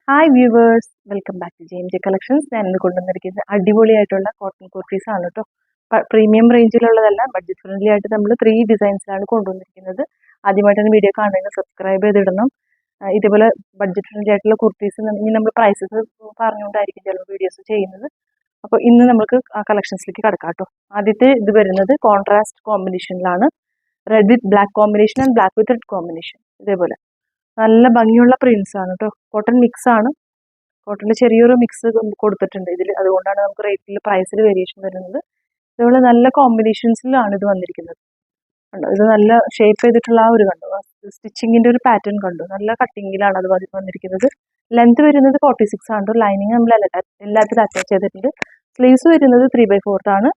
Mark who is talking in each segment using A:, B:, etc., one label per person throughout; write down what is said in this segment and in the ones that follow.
A: Hi viewers, welcome back to JMJ collections. ഞാൻ ഇന്ന് കൊണ്ടുവന്നിരിക്കുന്നത് അടിപൊളിയായിട്ടുള്ള കോട്ടൺ കുർത്തീസ് ആണ് കേട്ടോ. പ്രീമിയം റേഞ്ചിലുള്ളതല്ല, ബഡ്ജറ്റ് ഫ്രണ്ട്ലി ആയിട്ട് നമ്മൾ 3 ഡിസൈൻസിലാണ് കൊണ്ടുവന്നിരിക്കുന്നത്. ആദ്യമായിട്ടാണ് വീഡിയോ കാണുന്നത്, സബ്സ്ക്രൈബ് ചെയ്തിടണം. ഇതേപോലെ ബഡ്ജറ്റ് ഫ്രണ്ട്ലി ആയിട്ടുള്ള കുർത്തീസ് ഇനി നമ്മൾ പ്രൈസസ് പറഞ്ഞുകൊണ്ടായിരിക്കും ചിലപ്പോൾ വീഡിയോസ് ചെയ്യുന്നത്. അപ്പോൾ ഇന്ന് നമുക്ക് ആ കളക്ഷൻസിലേക്ക് കിടക്കാം കേട്ടോ. ആദ്യത്തെ ഇത് വരുന്നത് കോൺട്രാസ്റ്റ് കോമ്പിനേഷനിലാണ്. Red with black combination and black with red combination. ഇതേപോലെ നല്ല ഭംഗിയുള്ള പ്രിന്റ്സ് ആണ് കേട്ടോ. കോട്ടൺ മിക്സ് ആണ്. കോട്ടണിൽ ചെറിയൊരു മിക്സ് കൊടുത്തിട്ടുണ്ട് ഇതിൽ, അതുകൊണ്ടാണ് നമുക്ക് റേറ്റിൽ പ്രൈസിൽ വേരിയേഷൻ വരുന്നത്. ഇതുപോലെ നല്ല കോമ്പിനേഷൻസിലാണ് ഇത് വന്നിരിക്കുന്നത്. കണ്ടോ, ഇത് നല്ല ഷേപ്പ് ചെയ്തിട്ടുള്ള ആ ഒരു കണ്ടോ, സ്റ്റിച്ചിങ്ങിന്റെ ഒരു പാറ്റേൺ കണ്ടു. നല്ല കട്ടിങ്ങിലാണ് അത് വന്നിരിക്കുന്നത്. ലെങ്ത് വരുന്നത് 46 ആണ്. ലൈനിങ് നമ്മൾ എല്ലാത്തിലും അറ്റാച്ച് ചെയ്തിട്ടുണ്ട്. സ്ലീവ്സ് വരുന്നത് 3/4 ആണ്.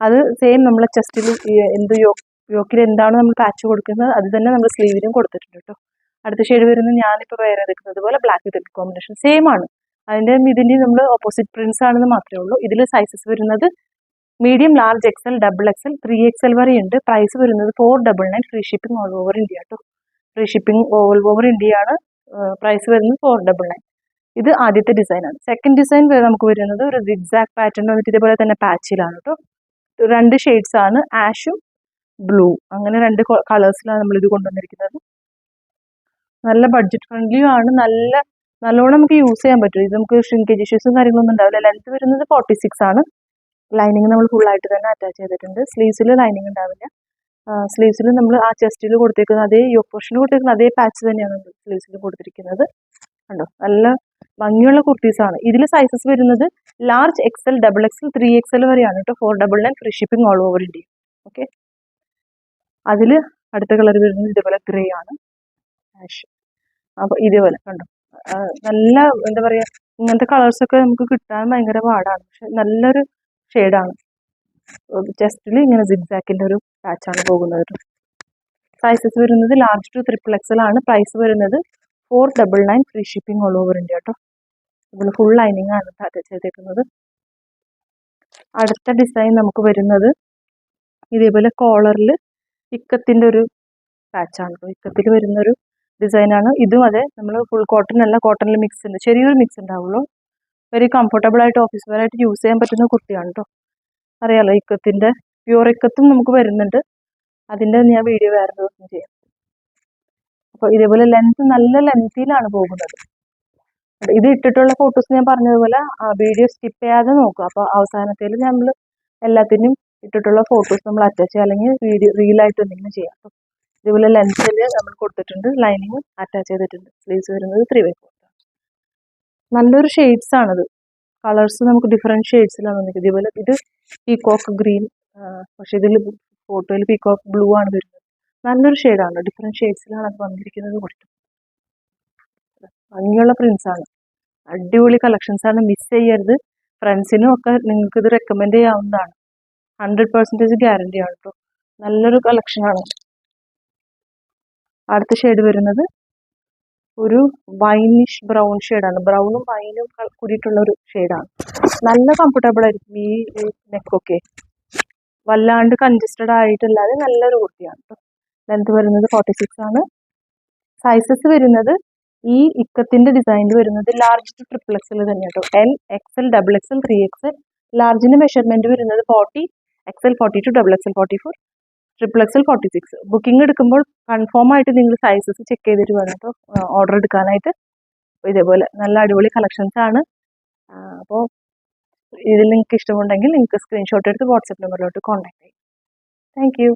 A: അത് സെയിം നമ്മളെ ചെസ്റ്റിൽ എന്ത് യോക്കിൽ എന്താണ് നമ്മൾ പാച്ച് കൊടുക്കുന്നത് അത് തന്നെ നമ്മൾ സ്ലീവിലും കൊടുത്തിട്ടുണ്ട് കേട്ടോ. അടുത്ത ഷെയ്ഡ് വരുന്നത് ഞാനിപ്പോൾ വേറെ എടുക്കുന്നത് പോലെ black with red combination same ആണ്. ഇതിൻ്റെ നമ്മൾ ഓപ്പോസിറ്റ് പ്രിന്റ്സ് ആണെന്ന് മാത്രമേ ഉള്ളൂ. ഇതിൽ സൈസസ് വരുന്നത് medium, large, XL, XXL, 3XL വരെ ഉണ്ട്. പ്രൈസ് വരുന്നത് 499. Free shipping all over India കേട്ടോ. Free shipping all over India ആണ്. പ്രൈസ് വരുന്നത് 499. ഇത് ആദ്യത്തെ ഡിസൈൻ ആണ്. സെക്കൻഡ് ഡിസൈൻ നമുക്ക് വരുന്നത് ഒരു സിഗ്സാഗ് പാറ്റേൺ വന്നിട്ട് ഇതേപോലെ തന്നെ പാച്ചിലാണ് കേട്ടോ. 2 ഷെയ്ഡ്സ് ആണ്, ആഷും ബ്ലൂ. അങ്ങനെ 2 കളേഴ്സിലാണ് നമ്മൾ ഇത് കൊണ്ടുവന്നിരിക്കുന്നത്. നല്ല ബഡ്ജറ്റ് ഫ്രണ്ട്ലിയും ആണ്. നല്ലോണം നമുക്ക് യൂസ് ചെയ്യാൻ പറ്റും. ഇത് നമുക്ക് ഷ്രിങ്കേജ് ഇഷ്യൂസും കാര്യങ്ങളൊന്നും ഉണ്ടാവില്ല. ലെങ്ത് വരുന്നത് 46 ആണ്. ലൈനിങ് നമ്മൾ ഫുൾ ആയിട്ട് തന്നെ അറ്റാച്ച് ചെയ്തിട്ടുണ്ട്. സ്ലീവ്സിൽ ലൈനിങ് ഉണ്ടാവില്ല. സ്ലീവ്സിൽ നമ്മൾ ആ ചെസ്റ്റിൽ കൊടുത്തിരിക്കുന്ന അതേ യോക്ക് പോർഷനിൽ കൊടുത്തിരിക്കുന്ന അതേ പാച്ച് തന്നെയാണ് സ്ലീവ്സിൽ കൊടുത്തിരിക്കുന്നത്. കണ്ടോ, നല്ല ഭംഗിയുള്ള കുർത്തീസ് ആണ്. ഇതിൽ സൈസസ് വരുന്നത് ലാർജ്, XL, XXL, 3XL വരെയാണ് കേട്ടോ. 499. Free shipping all over India. Okay, അതിൽ അടുത്ത കളർ വരുന്നത് ഇതേപോലെ ഗ്രേ ആണ്, ആഷ്. അപ്പോൾ ഇതേപോലെ കണ്ടോ, നല്ല എന്താ പറയുക, ഇങ്ങനത്തെ കളേഴ്സൊക്കെ നമുക്ക് കിട്ടാൻ ഭയങ്കര പാടാണ്. പക്ഷെ നല്ലൊരു ഷെയ്ഡാണ്. ചെസ്റ്റിൽ ഇങ്ങനെ സിഗ്സാക്കിൻ്റെ ഒരു പാച്ചാണ് പോകുന്നത്. സൈസസ് വരുന്നത് ലാർജ് ടു XXL ആണ്. പ്രൈസ് വരുന്നത് 499. Free shipping all over India കേട്ടോ. അതുപോലെ ഫുൾ ലൈനിങ് ആണ് അറ്റാച്ച് ചെയ്തേക്കുന്നത്. അടുത്ത ഡിസൈൻ നമുക്ക് വരുന്നത് ഇതേപോലെ കോളറിൽ ഇക്കത്തിൻ്റെ ഒരു പാച്ചാണ്. ഇക്കത്തിൽ വരുന്നൊരു ഡിസൈനാണ്. ഇതും അതെ, നമ്മൾ ഫുൾ കോട്ടൺ അല്ല, കോട്ടണിൽ മിക്സ് ഉണ്ട്, ചെറിയൊരു മിക്സ് ഉണ്ടാവുള്ളൂ. വെരി കംഫർട്ടബിൾ ആയിട്ട് ഓഫീസ് വെയർ ആയിട്ട് യൂസ് ചെയ്യാൻ പറ്റുന്ന കുർത്തിയാണ് കേട്ടോ. അറിയാലോ, ഇക്കത്തിൻ്റെ പ്യൂർ ഇക്കത്തും നമുക്ക് വരുന്നുണ്ട്. അതിൻ്റെ ഞാൻ വീഡിയോ വേറെ ദിവസം ചെയ്യാം. അപ്പോൾ ഇതേപോലെ നല്ല ലെങ്തിയിലാണ് പോകുന്നത്. ഇത് ഇട്ടിട്ടുള്ള ഫോട്ടോസ് ഞാൻ പറഞ്ഞതുപോലെ വീഡിയോ സ്കിപ്പ് ചെയ്യാതെ നോക്കുക. അപ്പോൾ അവസാനത്തിൽ നമ്മൾ എല്ലാത്തിനും ഇട്ടിട്ടുള്ള ഫോട്ടോസ് നമ്മൾ അറ്റാച്ച് ചെയ്യുക, അല്ലെങ്കിൽ റീലായിട്ട് എന്തെങ്കിലും ചെയ്യാം. അപ്പോൾ ഇതുപോലെ ലെൻസിൽ നമ്മൾ കൊടുത്തിട്ടുണ്ട്, ലൈനിങ് അറ്റാച്ച് ചെയ്തിട്ടുണ്ട്. സ്ലീവ്സ് വരുന്നത് 3/4. നല്ലൊരു ഷെയ്ഡ്സ് ആണത്. കളേഴ്സ് നമുക്ക് ഡിഫറെൻറ്റ് ഷെയ്ഡ്സിലാണ് വന്നിരിക്കുന്നത്. ഇതുപോലെ ഇത് പീകോക്ക് ഗ്രീൻ, പക്ഷെ ഇതിൽ ഫോട്ടോയിൽ പീകോക്ക് ബ്ലൂ ആണ് വരുന്നത്. നല്ലൊരു ഷെയ്ഡാണ്, ഡിഫറെൻറ്റ് ഷെയ്ഡ്സിലാണ് അത് വന്നിരിക്കുന്നത്. കൊടുത്തു ഭംഗിയുള്ള പ്രിന്റ്സ് ആണ്, അടിപൊളി കളക്ഷൻസ് ആണ്. മിസ് ചെയ്യരുത്. ഫ്രണ്ട്സിനും ഒക്കെ നിങ്ങൾക്ക് ഇത് റെക്കമെൻഡ് ചെയ്യാവുന്നതാണ്. 100% ഗ്യാരണ്ടി ആണ് കേട്ടോ. നല്ലൊരു കളക്ഷനാണ്. അടുത്ത ഷെയ്ഡ് വരുന്നത് ഒരു വൈനിഷ് ബ്രൗൺ ഷെയ്ഡാണ്. ബ്രൗണും വൈനും കൂടിയിട്ടുള്ള ഒരു ഷെയ്ഡാണ്. നല്ല കംഫർട്ടബിൾ ആയിരിക്കും ഈ നെക്കൊക്കെ. വല്ലാണ്ട് കൺജസ്റ്റഡ് ആയിട്ടില്ലാതെ നല്ലൊരു കുർത്തിയാണ് കേട്ടോ. ലെങ്ത് വരുന്നത് 46 ആണ്. സൈസസ് വരുന്നത് ഈ ഇക്കത്തിന്റെ ഡിസൈനിൽ വരുന്നത് ലാർജ് ടു XXL തന്നെ കേട്ടോ. L, XL, XXL, 3XL. ലാർജിന്റെ മെഷർമെന്റ് വരുന്നത് 40, XL 42, XXL 44, XXL 46. ബുക്കിംഗ് എടുക്കുമ്പോൾ കൺഫേം ആയിട്ട് നിങ്ങൾ സൈസസ് ചെക്ക് ചെയ്തിട്ട് വേണം കേട്ടോ ഓർഡർ എടുക്കാനായിട്ട്. ഇതേപോലെ നല്ല അടിപൊളി കളക്ഷൻസ് ആണ്. അപ്പോൾ ഇതിൽ നിങ്ങൾക്ക് ഇഷ്ടമുണ്ടെങ്കിൽ നിങ്ങൾക്ക് സ്ക്രീൻഷോട്ട് എടുത്ത് വാട്സപ്പ് നമ്പറിലോട്ട് കോൺടാക്ട് ചെയ്യാം. Thank you.